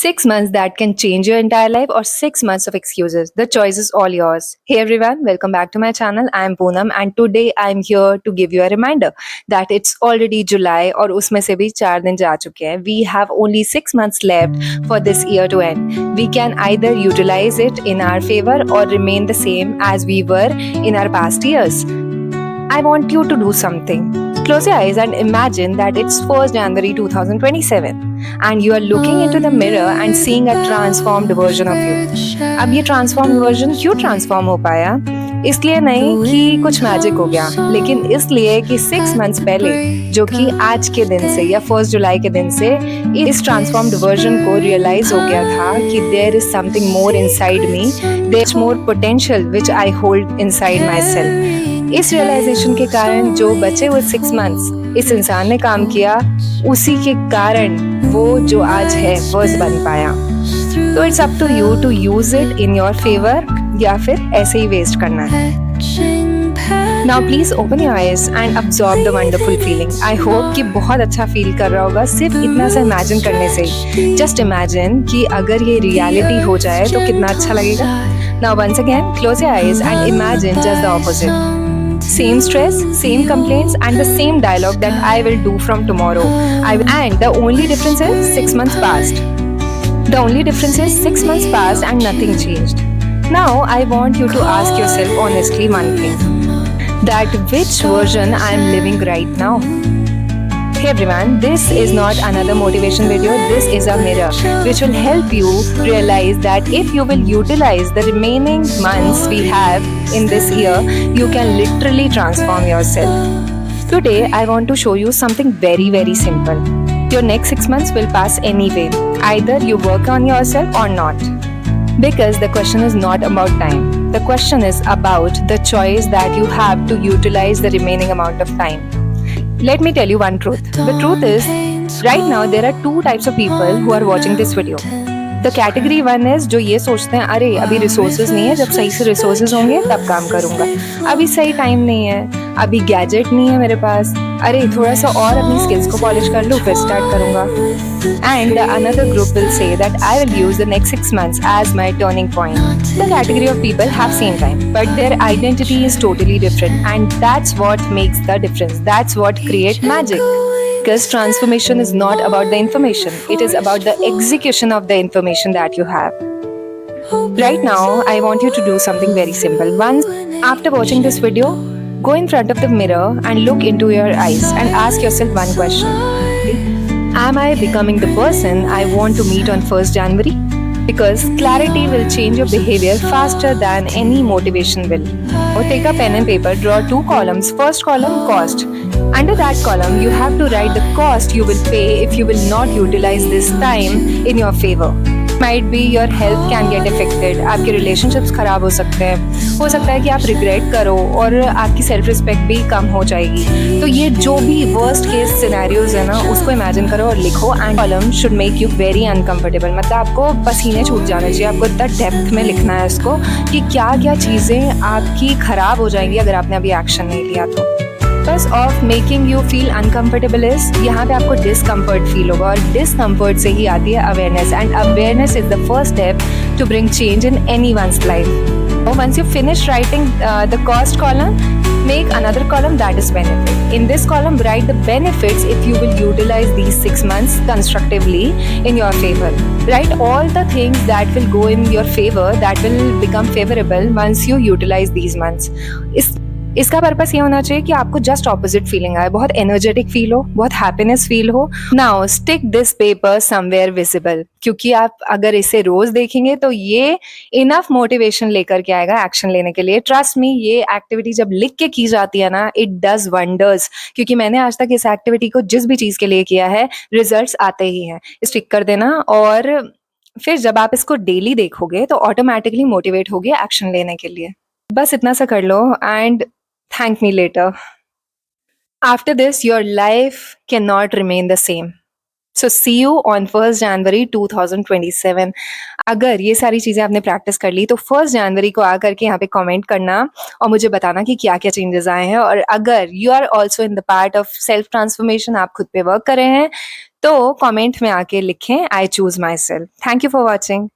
6 months that can change your entire life or 6 months of excuses. The choice is all yours. Hey everyone, welcome back to my channel. I am Poonam and today I am here to give you a reminder that it's already July और उसमें से भी 4 दिन जा चुके हैं. We have only 6 months left for this year to end. We can either utilize it in our favor or remain the same as we were in our past years. I want you to do something. Close your eyes and imagine that it's 1st January 2027 and you are looking into the mirror and seeing a transformed version of you. अब ये transformed version क्यों transform हो पाया? इसलिए नहीं कि कुछ magic हो गया, लेकिन इसलिए कि 6 months पहले, जो कि आज के दिन से या 1st जुलाई के दिन से इस ट्रांसफॉर्म्ड वर्जन को रियलाइज हो गया था कि there is something more inside me, there is more potential which I hold inside myself. इस रियलाइजेशन के कारण जो बचे हुए 6 months इस इंसान ने काम किया, उसी के कारण वो जो आज है वर्स बन पाया. तो it's up to you to use it in your favour या फिर ऐसे ही वेस्ट करना है. Now please open your eyes and absorb the wonderful feeling. I hope कि बहुत अच्छा फील कर रहा होगा सिर्फ इतना सा इमेजिन करने से. Just imagine कि अगर ये रियलिटी हो जाए तो कितना अच्छा लगेगा. Now once again close your eyes and imagine just the opposite. Same stress, same complaints and the same dialogue that I will do from tomorrow. And the only difference is 6 months passed. The only difference is 6 months passed and nothing changed. Now I want you to ask yourself honestly one thing. That which version I am living right now? Hey everyone, this is not another motivation video, this is a mirror which will help you realize that if you will utilize the remaining months we have in this year, you can literally transform yourself. Today I want to show you something very simple. Your next 6 months will pass anyway, either you work on yourself or not. Because the question is not about time. The question is about the choice that you have to utilize the remaining amount of time. Let me tell you one truth. The truth is, right now there are 2 types of people who are watching this video. The category 1 is जो ये सोचते हैं अरे अभी resources नहीं है, जब सही से रिसोर्सेज होंगे तब काम करूँगा, अभी सही टाइम नहीं है, अभी गैजेट नहीं है मेरे पास, अरे थोड़ा सा और अपनी स्किल्स को पॉलिश कर लूँ फिर स्टार्ट करूँगा. And another group will say that I will use the next 6 months as my turning point. The category of people have same time, but their identity is totally different, and that's what makes the difference. That's what creates magic. Because transformation is not about the information, it is about the execution of the information that you have. Right now, I want you to do something very simple. Once after watching this video, go in front of the mirror and look into your eyes and ask yourself one question. Am I becoming the person I want to meet on 1st January? Because clarity will change your behavior faster than any motivation will. Or take a pen and paper, draw 2 columns. First column, cost. Under that column, you have to write the cost you will pay if you will not utilize this time in your favor. Might be your health can get affected. आपके relationships खराब हो सकते हैं. हो सकता है कि आप regret करो और आपकी self respect भी कम हो जाएगी. तो ये जो भी worst case scenarios है ना, उसको imagine करो और लिखो. And column should make you very uncomfortable. मतलब आपको पसीने छूट जाने चाहिए. आपको इतना depth में लिखना है इसको कि क्या क्या चीज़ें आपकी खराब हो जाएंगी अगर आपने अभी action नहीं लिया तो. Purpose of making you feel uncomfortable is यहाँ पे आपको discomfort feel होगा और discomfort से ही आती है awareness, and awareness is the first step to bring change in anyone's life. Once you finish writing the cost column, make another column that is benefit. In this column, write the benefits if you will utilize these 6 months constructively in your favor. Write all the things that will go in your favor, that will become favorable once you utilize these months. इसका purpose ये होना चाहिए कि आपको just opposite feeling आए, बहुत energetic feel हो, बहुत हैप्पीनेस फील हो. Now stick this paper somewhere visible, क्योंकि आप अगर इसे रोज देखेंगे तो ये इनफ मोटिवेशन लेकर के आएगा एक्शन लेने के लिए. ट्रस्ट मी, ये एक्टिविटी जब लिख के की जाती है ना, इट डज वंडर्स. क्योंकि मैंने आज तक इस एक्टिविटी को जिस भी चीज के लिए किया है, रिजल्ट्स आते ही हैं. स्टिक कर देना और फिर जब आप इसको डेली देखोगे तो ऑटोमेटिकली मोटिवेट होगे एक्शन लेने के लिए. बस इतना सा कर लो and thank me later. After this, your life cannot remain the same. So see you on 1st January 2027. अगर ये सारी चीज़ें आपने प्रैक्टिस कर ली तो 1st जनवरी को आकर के यहाँ पे कमेंट करना और मुझे बताना कि क्या क्या चेंजेस आए हैं. और अगर you are also in the part of self transformation, आप खुद पे वर्क कर रहे हैं, तो कमेंट में आके लिखें I choose my self. Thank you for watching.